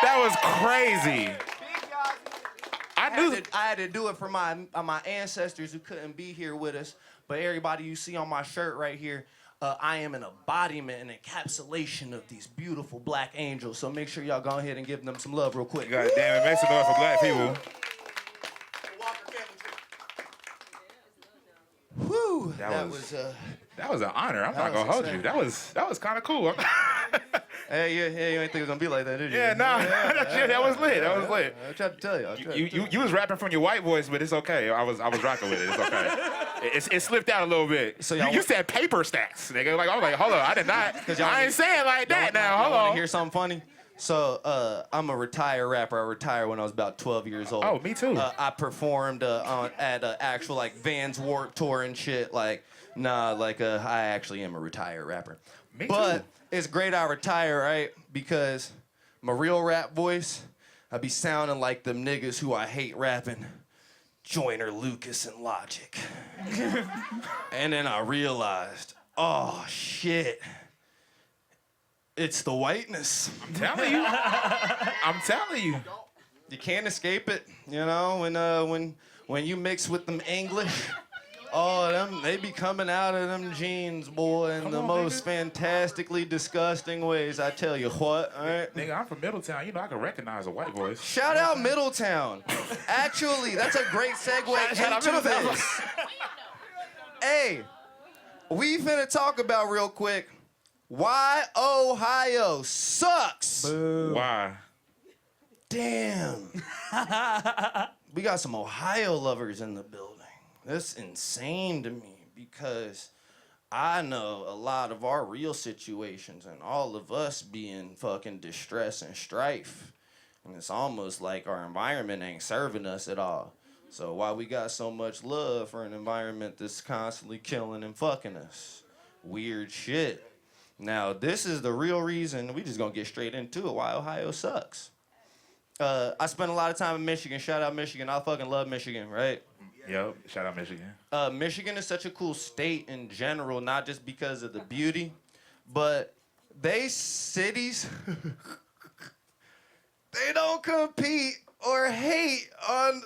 That was crazy. I had to do it for my ancestors who couldn't be here with us. But everybody you see on my shirt right here, I am an embodiment and encapsulation of these beautiful black angels. So make sure y'all go ahead and give them some love real quick. God damn it, make some noise for black people. Whew, that was an honor. I'm not gonna hold you. That was kind of cool. Hey, you ain't think it was gonna be like that, did you? Yeah, no, that was lit. That was lit. I tried to tell you. You was rapping from your white voice, but it's okay. I was rocking with it. It's okay. It slipped out a little bit. So you said paper stacks, nigga. Like I was like, hold on, I did not. I ain't saying like that now. Hold on. Want to hear something funny? So I'm a retired rapper. I retired when I was about 12 years old. Oh, me too. I performed at actual like Vans Warped Tour and shit. Like, I actually am a retired rapper. Me but too. It's great I retire, right? Because my real rap voice, I be sounding like them niggas who I hate rapping. Joyner, Lucas, and Logic. And then I realized, oh shit. It's the whiteness. I'm telling you. I'm telling you. You can't escape it, you know, when you mix with them English. Oh, they be coming out of them jeans, boy, in the most fantastically disgusting ways. I tell you what, all right? Nigga, I'm from Middletown. You know I can recognize a white voice. Shout out Middletown. Actually, that's a great segue into this. Hey, we finna talk about real quick why Ohio sucks. Boo. Why? Damn. We got some Ohio lovers in the building. That's insane to me because I know a lot of our real situations and all of us be in fucking distress and strife. And it's almost like our environment ain't serving us at all. So why we got so much love for an environment that's constantly killing and fucking us? Weird shit. Now, this is the real reason, we just gonna get straight into it, why Ohio sucks. I spent a lot of time in Michigan. Shout out Michigan. I fucking love Michigan, right? Yep, shout out Michigan. Michigan is such a cool state in general, not just because of the beauty, but cities, they don't compete or hate on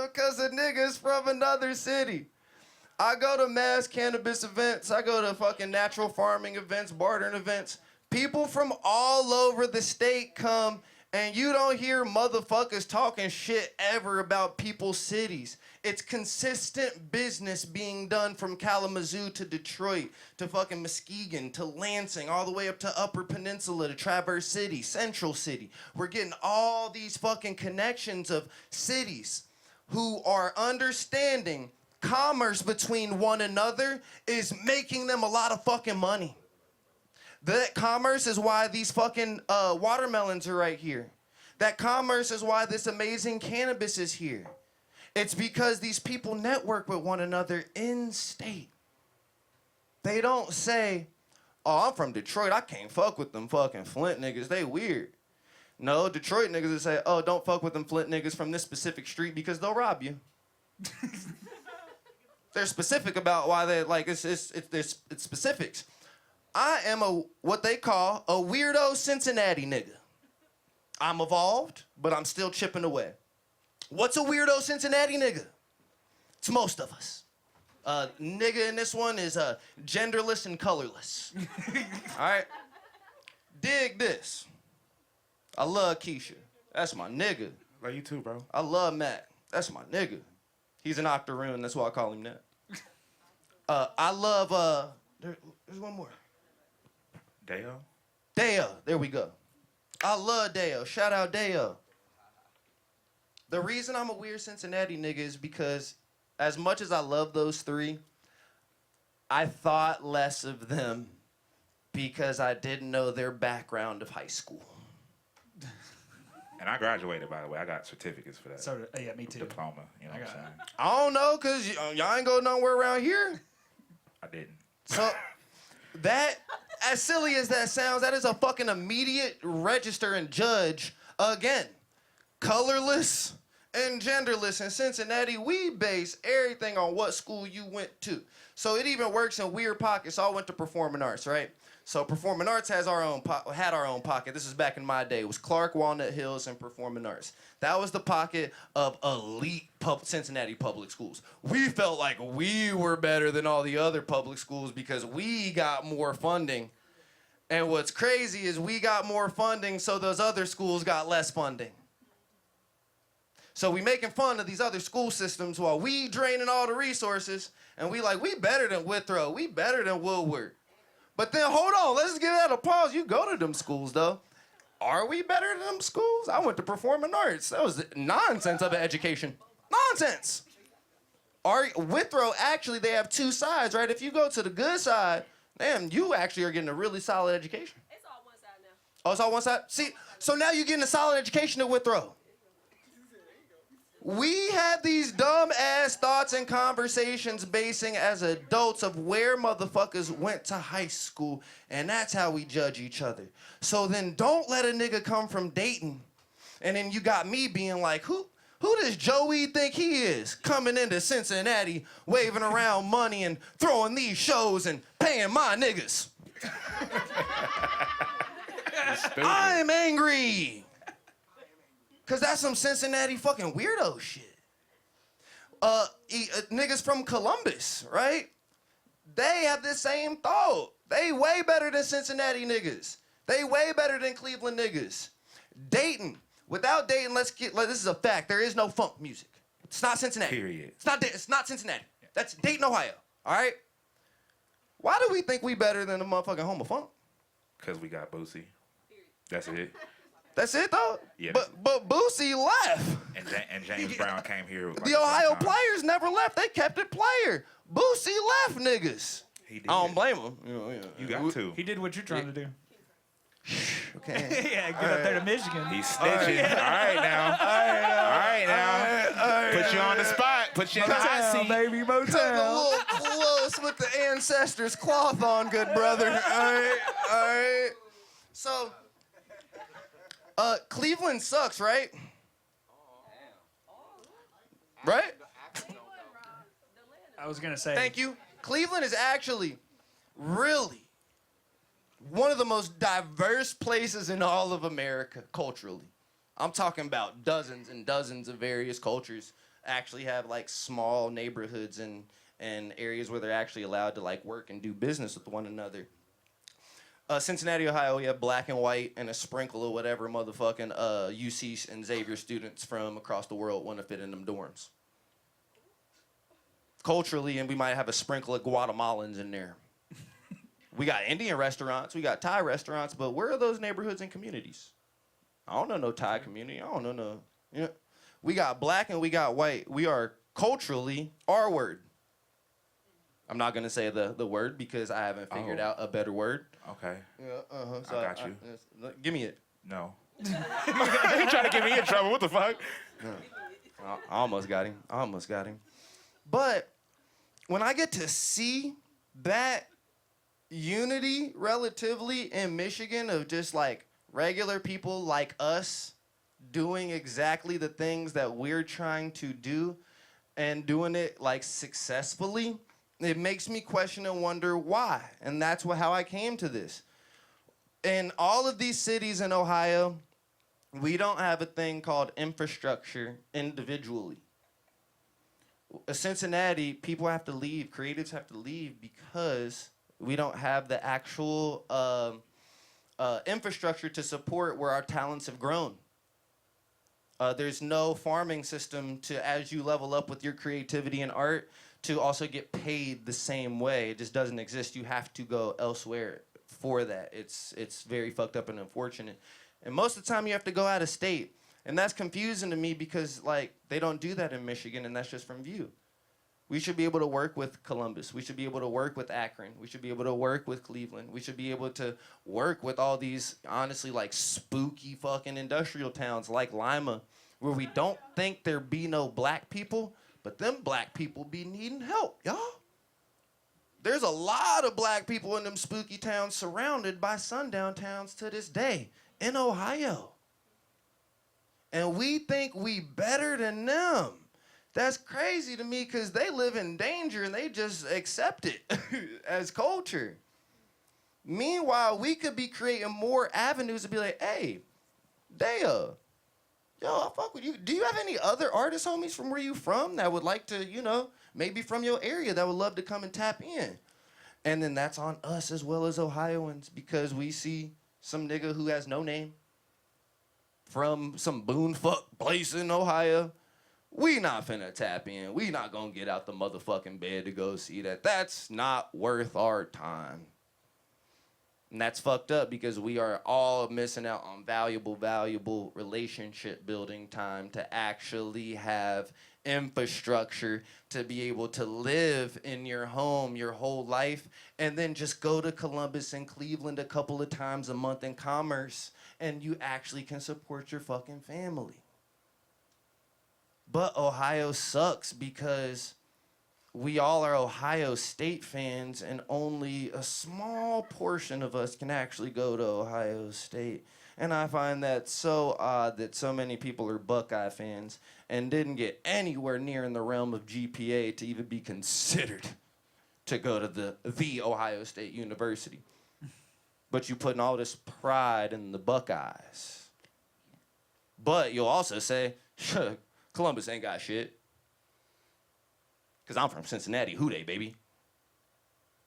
because of niggas from another city. I go to mass cannabis events. I go to fucking natural farming events, bartering events. People from all over the state come, and you don't hear motherfuckers talking shit ever about people's cities. It's consistent business being done from Kalamazoo to Detroit to fucking Muskegon to Lansing, all the way up to Upper Peninsula to Traverse City, Central City. We're getting all these fucking connections of cities who are understanding commerce between one another is making them a lot of fucking money. That commerce is why these fucking watermelons are right here. That commerce is why this amazing cannabis is here. It's because these people network with one another in state. They don't say, oh, I'm from Detroit. I can't fuck with them fucking Flint niggas. They weird. No, Detroit niggas will say, oh, don't fuck with them Flint niggas from this specific street because they'll rob you. They're specific about why they like it's specifics. I am what they call a weirdo Cincinnati nigga. I'm evolved, but I'm still chipping away. What's a weirdo Cincinnati nigga? It's most of us. Nigga in this one is genderless and colorless. All right? Dig this. I love Keisha. That's my nigga. Love you too, bro. I love Matt. That's my nigga. He's an octoroon. That's why I call him that. I love, there's one more. Deo? Deo. There we go. I love Deo. Shout out Deo. The reason I'm a weird Cincinnati nigga is because as much as I love those three, I thought less of them because I didn't know their background of high school. And I graduated, by the way. I got certificates for that. So, yeah, me too. Diploma, you know what I'm saying? I don't know, because y'all ain't go nowhere around here. I didn't. So, that, as silly as that sounds, that is a fucking immediate register and judge. Again, colorless and genderless. In Cincinnati, we base everything on what school you went to. So it even works in weird pockets. I went to performing arts, right? So Performing Arts had our own pocket. This is back in my day. It was Clark, Walnut Hills, and Performing Arts. That was the pocket of elite Cincinnati public schools. We felt like we were better than all the other public schools because we got more funding. And what's crazy is we got more funding, so those other schools got less funding. So we making fun of these other school systems while we draining all the resources, and we better than Withrow, we better than Woodward. But then hold on, let's give that a pause. You go to them schools though. Are we better than them schools? I went to Performing Arts. That was nonsense of an education. Nonsense. Withrow, actually, they have two sides, right? If you go to the good side, damn, you actually are getting a really solid education. It's all one side now. Oh, it's all one side? See, so now you're getting a solid education at Withrow. We had these dumb-ass thoughts and conversations basing as adults of where motherfuckers went to high school, and that's how we judge each other. So then don't let a nigga come from Dayton, and then you got me being like, who does Joey think he is? Coming into Cincinnati, waving around money and throwing these shows and paying my niggas. I'm angry. Cause that's some Cincinnati fucking weirdo shit. Niggas from Columbus, right? They have the same thought. They way better than Cincinnati niggas. They way better than Cleveland niggas. Dayton, without Dayton, this is a fact. There is no funk music. It's not Cincinnati. Period. It's not Cincinnati. That's Dayton, Ohio. All right. Why do we think we better than the motherfucking home of funk? Cause we got Boosie. That's it. That's it though. Yeah. But Boosie left. And James Brown came here. Like the Ohio players never left. They kept it player. Boosie left niggas. He did. I don't blame him. You got to. He did what you're trying to do. Okay. Yeah, get up there to Michigan. He's snitching. All right now. Put you on the spot. Put you in the hot seat. Baby, Come a little close with the ancestors' cloth on, good brother. All right. So, Cleveland sucks, right? Right? I was gonna say. Thank you. Cleveland is actually really one of the most diverse places in all of America culturally. I'm talking about dozens and dozens of various cultures actually have like small neighborhoods and areas where they're actually allowed to like work and do business with one another. Cincinnati, Ohio, we have black and white and a sprinkle of whatever motherfucking UC and Xavier students from across the world want to fit in them dorms. Culturally, and we might have a sprinkle of Guatemalans in there. We got Indian restaurants, we got Thai restaurants, but where are those neighborhoods and communities? I don't know no Thai community. I don't know no. You know, we got black and we got white. We are culturally our word. I'm not gonna say the word because I haven't figured out a better word. Okay. Yeah. So I got you. Give me it. No. You trying to get me in trouble? What the fuck? I almost got him. But when I get to see that unity relatively in Michigan of just like regular people like us doing exactly the things that we're trying to do and doing it like successfully, it makes me question and wonder why. And that's how I came to this. In all of these cities in Ohio, we don't have a thing called infrastructure individually. Cincinnati, people have to leave, creatives have to leave because we don't have the actual infrastructure to support where our talents have grown. There's no farming system to, as you level up with your creativity and art, to also get paid the same way. It just doesn't exist. You have to go elsewhere for that. It's very fucked up and unfortunate. And most of the time you have to go out of state. And that's confusing to me because like they don't do that in Michigan, and that's just from view. We should be able to work with Columbus. We should be able to work with Akron. We should be able to work with Cleveland. We should be able to work with all these, honestly, like spooky fucking industrial towns like Lima, where we don't think there be no black people, but them black people be needing help, y'all. There's a lot of black people in them spooky towns surrounded by sundown towns to this day in Ohio. And we think we better than them. That's crazy to me because they live in danger and they just accept it as culture. Meanwhile, we could be creating more avenues to be like, hey, Daya, yo, I fuck with you. Do you have any other artist homies from where you from that would like to, maybe from your area that would love to come and tap in? And then that's on us as well as Ohioans, because we see some nigga who has no name from some boonfuck place in Ohio. We not finna tap in. We not gonna get out the motherfucking bed to go see that. That's not worth our time. And that's fucked up because we are all missing out on valuable relationship building time to actually have infrastructure to be able to live in your home your whole life and then just go to Columbus and Cleveland a couple of times a month in commerce and you actually can support your fucking family. But Ohio sucks because we all are Ohio State fans, and only a small portion of us can actually go to Ohio State. And I find that so odd that so many people are Buckeye fans and didn't get anywhere near in the realm of GPA to even be considered to go to the Ohio State University. But you putting all this pride in the Buckeyes. But you'll also say, Columbus ain't got shit. Because I'm from Cincinnati. Who they, baby?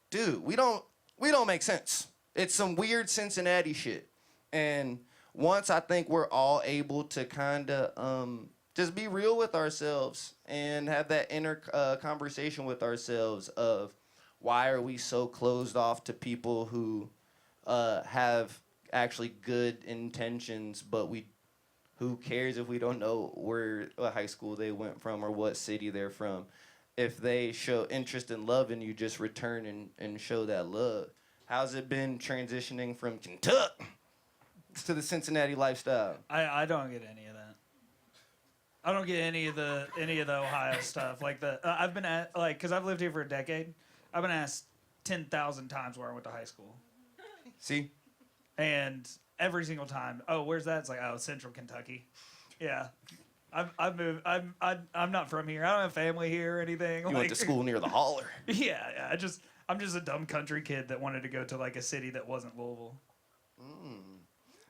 Dude, we don't make sense. It's some weird Cincinnati shit. And once I think we're all able to kind of just be real with ourselves and have that inner conversation with ourselves of why are we so closed off to people who have actually good intentions, but who cares if we don't know what high school they went from or what city they're from? If they show interest and love in you, just return and show that love. How's it been transitioning from Kentucky to the Cincinnati lifestyle? I don't get any of that. I don't get any of the Ohio stuff. Like I've been at because I've lived here for a decade. I've been asked 10,000 times where I went to high school. See? And every single time, oh, where's that? It's like, oh, Central Kentucky. Yeah. I've moved. I'm not from here. I don't have family here or anything. You went to school near the holler. Yeah. I'm just a dumb country kid that wanted to go to like a city that wasn't Louisville.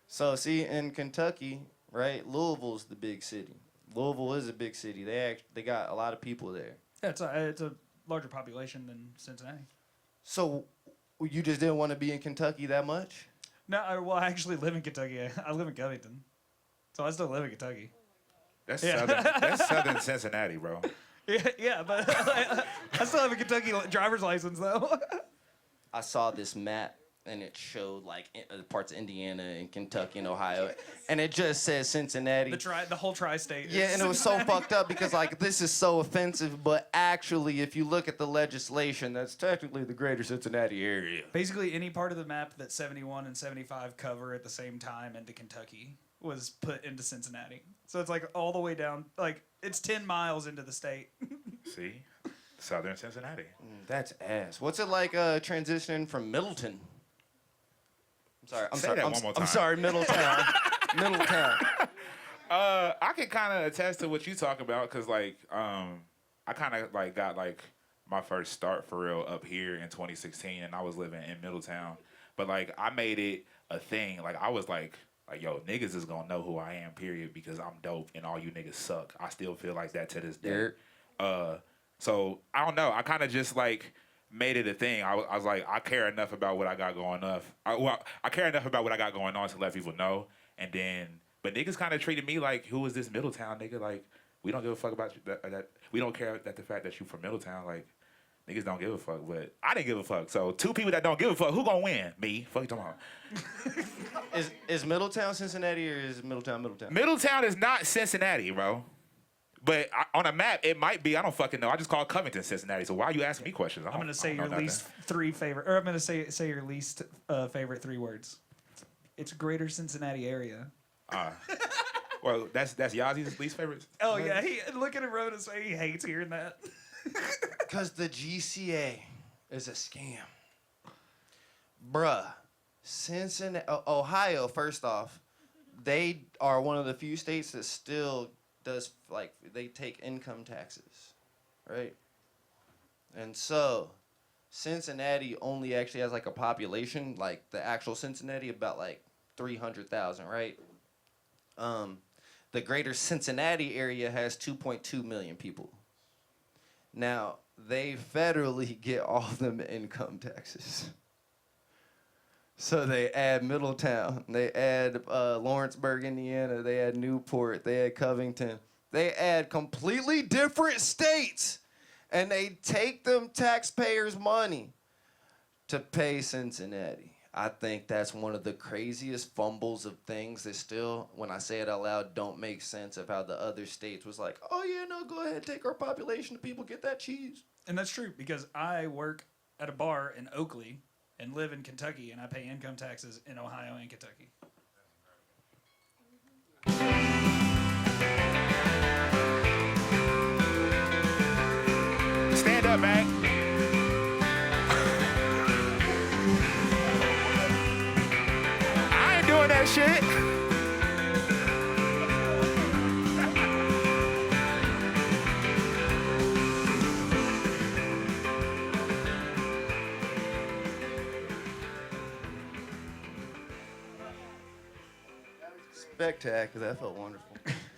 So see, in Kentucky, right? Louisville's the big city. Louisville is a big city. They got a lot of people there. Yeah, it's a larger population than Cincinnati. So you just didn't want to be in Kentucky that much? No, I actually live in Kentucky. I live in Covington, so I still live in Kentucky. That's southern. That's southern Cincinnati, bro. Yeah, but I still have a Kentucky driver's license though. I saw this map and it showed like parts of Indiana and Kentucky and Ohio, and it just says Cincinnati. The whole tri-state. Yeah, and it was so fucked up because like this is so offensive, but actually, if you look at the legislation, that's technically the greater Cincinnati area. Basically, any part of the map that 71 and 75 cover at the same time into Kentucky was put into Cincinnati. So it's like all the way down, like it's 10 miles into the state. See? Southern Cincinnati. That's ass. What's it like transitioning from Middleton? I'm sorry, Middletown. Middletown. I can kind of attest to what you talk about because, like, I kind of like got like my first start for real up here in 2016, and I was living in Middletown. But like, I made it a thing. Like, I was like, yo, niggas is gonna know who I am, period, because I'm dope, and all you niggas suck. I still feel like that to this day. So I don't know. I kind of just like made it a thing. I was like, I care enough about what I got going on. I care enough about what I got going on to let people know. And then, but niggas kind of treated me like, who is this Middletown nigga? Like, we don't give a fuck about that. We don't care that the fact that you from Middletown. Like, niggas don't give a fuck. But I didn't give a fuck. So two people that don't give a fuck, who gonna win? Me. Fuck you talking about. Is Middletown Cincinnati or is Middletown? Middletown is not Cincinnati, bro. But on a map, it might be. I don't fucking know. I just call Covington Cincinnati. So why are you asking me questions? I'm going to say your least favorite three words. It's greater Cincinnati area. Well, that's Yazi's least favorite. Oh, yeah. Look at him rubbing his face. He hates hearing that. Because the GCA is a scam. Bruh. Cincinnati, Ohio, first off, they are one of the few states that still does, like, they take income taxes, right? And so, Cincinnati only actually has like a population, like the actual Cincinnati, about like 300,000, right? The greater Cincinnati area has 2.2 million people. Now, they federally get all of them income taxes. So they add Middletown, they add Lawrenceburg, Indiana, they add Newport, they add Covington. They add completely different states, and they take them taxpayers' money to pay Cincinnati. I think that's one of the craziest fumbles of things that still, when I say it out loud, don't make sense of how the other states was like, oh yeah, no, go ahead, take our population of people, get that cheese. And that's true because I work at a bar in Oakley and live in Kentucky, and I pay income taxes in Ohio and Kentucky. Stand up, man. I ain't doing that shit. Spectacular. That felt wonderful.